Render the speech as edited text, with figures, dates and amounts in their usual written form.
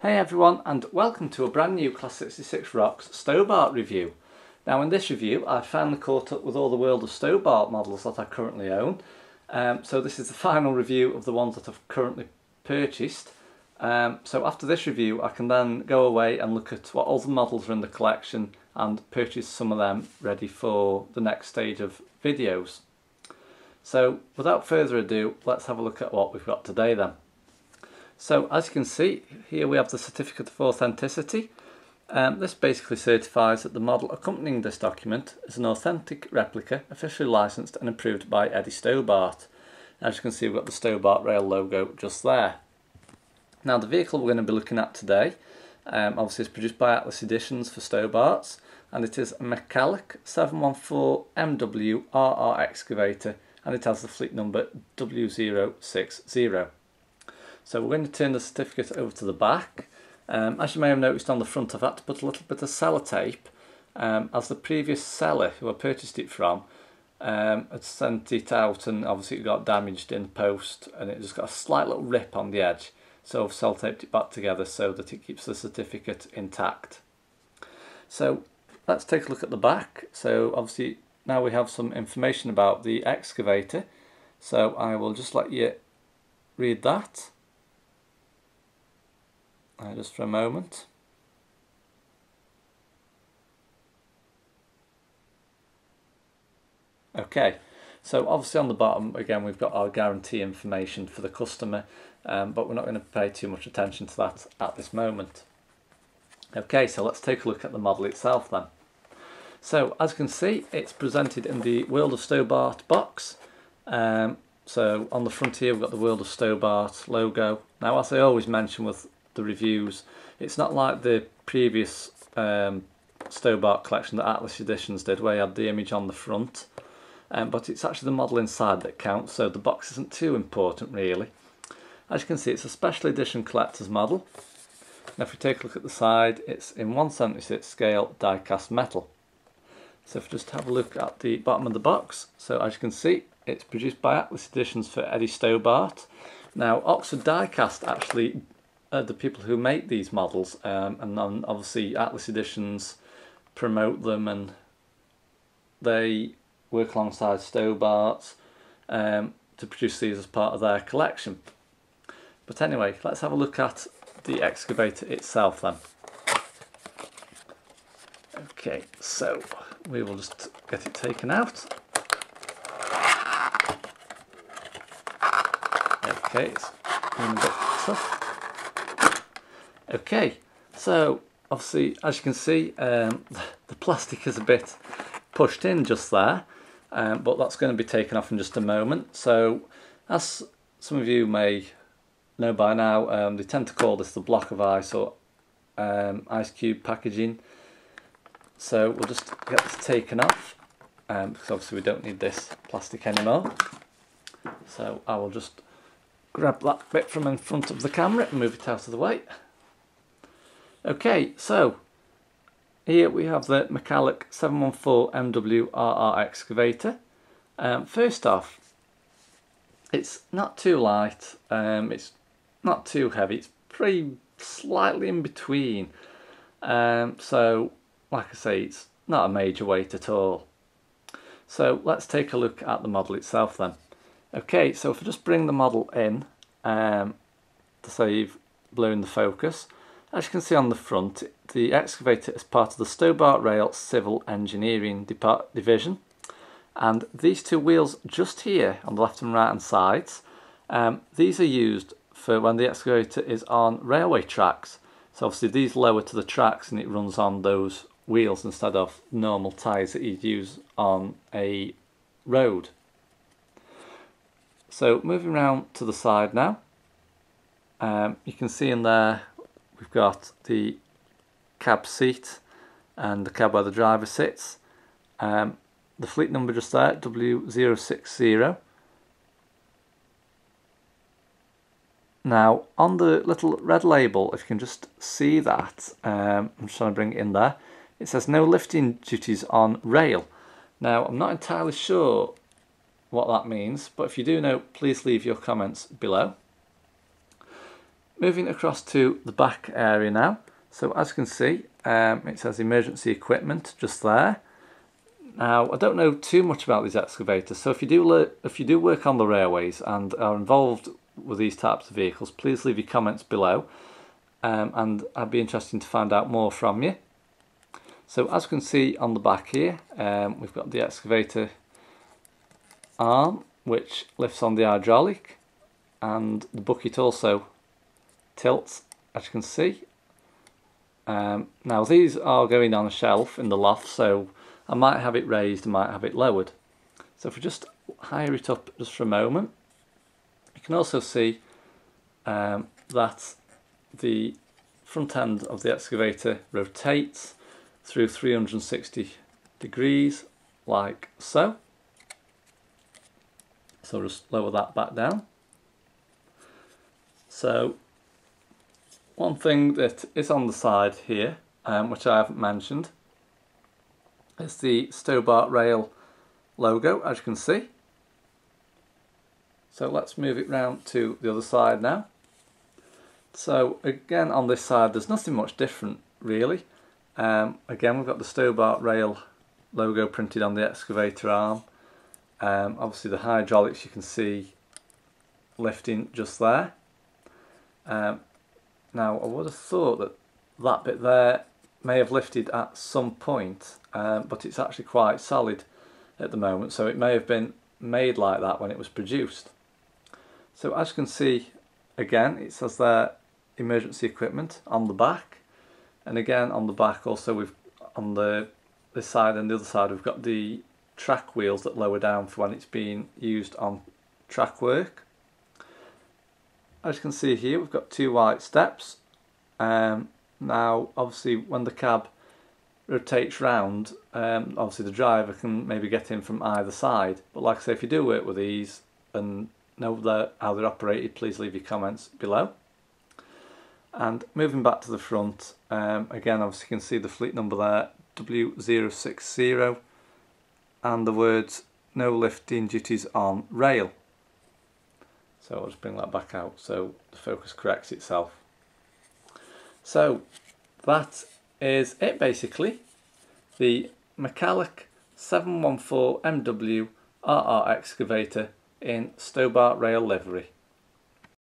Hey everyone, and welcome to a brand new Class 66 Rocks Stobart review. Now in this review I've finally caught up with all the World of Stobart models that I currently own. So this is the final review of the ones that I've currently purchased. So after this review I can then go away and look at what other models are in the collection and purchase some of them ready for the next stage of videos. So without further ado, let's have a look at what we've got today then. So as you can see, here we have the certificate of authenticity. This basically certifies that the model accompanying this document is an authentic replica, officially licensed and approved by Eddie Stobart. As you can see, we've got the Stobart rail logo just there. Now the vehicle we're going to be looking at today, obviously is produced by Atlas Editions for Stobarts, and it is a Mecalac 714MW RR excavator, and it has the fleet number W060. So we're going to turn the certificate over to the back. As you may have noticed on the front, I've had to put a little bit of sellotape, as the previous seller who I purchased it from had sent it out and obviously it got damaged in the post and it just got a slight little rip on the edge. So I've sellotaped it back together so that it keeps the certificate intact. So let's take a look at the back. So obviously now we have some information about the excavator. So I will just let you read that. Just for a moment. Okay, so obviously on the bottom again we've got our guarantee information for the customer, but we're not going to pay too much attention to that at this moment. Okay, so let's take a look at the model itself then. So as you can see, it's presented in the World of Stobart box. So on the front here we've got the World of Stobart logo. Now, as I always mention with the reviews, it's not like the previous Stobart collection that Atlas Editions did, where you had the image on the front, but it's actually the model inside that counts, so the box isn't too important really. As you can see, it's a special edition collector's model. Now if we take a look at the side, it's in 1/76 scale die-cast metal. So if we just have a look at the bottom of the box, so as you can see, it's produced by Atlas Editions for Eddie Stobart. Now Oxford Die-Cast actually the people who make these models, and then obviously Atlas Editions promote them and they work alongside Stobart's to produce these as part of their collection. But anyway, let's have a look at the excavator itself then. Okay, so we will just get it taken out. Okay, it's been a bit tough. Okay, so obviously as you can see, the plastic is a bit pushed in just there, but that's going to be taken off in just a moment. So as some of you may know by now, they tend to call this the block of ice or ice cube packaging. So we'll just get this taken off, because obviously we don't need this plastic anymore. So I will just grab that bit from in front of the camera and move it out of the way. Okay, so here we have the Mecalac 714MW RR excavator. First off, it's not too light, it's not too heavy, it's pretty slightly in between. So like I say, it's not a major weight at all. So let's take a look at the model itself then. Okay, so if I just bring the model in to save blurring the focus, as you can see on the front, the excavator is part of the Stobart Rail Civil Engineering Division, and these two wheels just here on the left and right hand sides, these are used for when the excavator is on railway tracks. So obviously these lower to the tracks and it runs on those wheels instead of normal tyres that you'd use on a road. So moving around to the side now, you can see in there we've got the cab seat and the cab where the driver sits. The fleet number just there, W060. Now on the little red label, if you can just see that, I'm just trying to bring it in there, it says no lifting duties on rail. Now I'm not entirely sure what that means, but if you do know, please leave your comments below. moving across to the back area now. So as you can see, it says emergency equipment just there. Now I don't know too much about these excavators, so if you do work on the railways and are involved with these types of vehicles, please leave your comments below, and I'd be interested to find out more from you. So as you can see on the back here, we've got the excavator arm which lifts on the hydraulic, and the bucket also tilts, as you can see. Now these are going on a shelf in the loft, so I might have it raised, I might have it lowered. So if we just higher it up just for a moment, you can also see that the front end of the excavator rotates through 360 degrees like so. So I'll just lower that back down. So one thing that is on the side here, which I haven't mentioned, is the Stobart rail logo, as you can see. So let's move it round to the other side now. So again, on this side there's nothing much different really. Again, we've got the Stobart rail logo printed on the excavator arm. Obviously the hydraulics you can see lifting just there. Now I would have thought that that bit there may have lifted at some point, but it's actually quite solid at the moment, so it may have been made like that when it was produced. So as you can see, again, it says there emergency equipment on the back, and again on the back also we've on this side and the other side we've got the track wheels that lower down for when it's being used on track work. As you can see here, we've got two white steps. Now obviously when the cab rotates round, obviously the driver can maybe get in from either side, but like I say, if you do work with these and know how they're operated, please leave your comments below. And moving back to the front, again obviously you can see the fleet number there, W060, and the words no lifting duties on rail. So I'll just bring that back out so the focus corrects itself. So that is it basically. The Mecalac 714MW RR excavator in Stobart rail livery.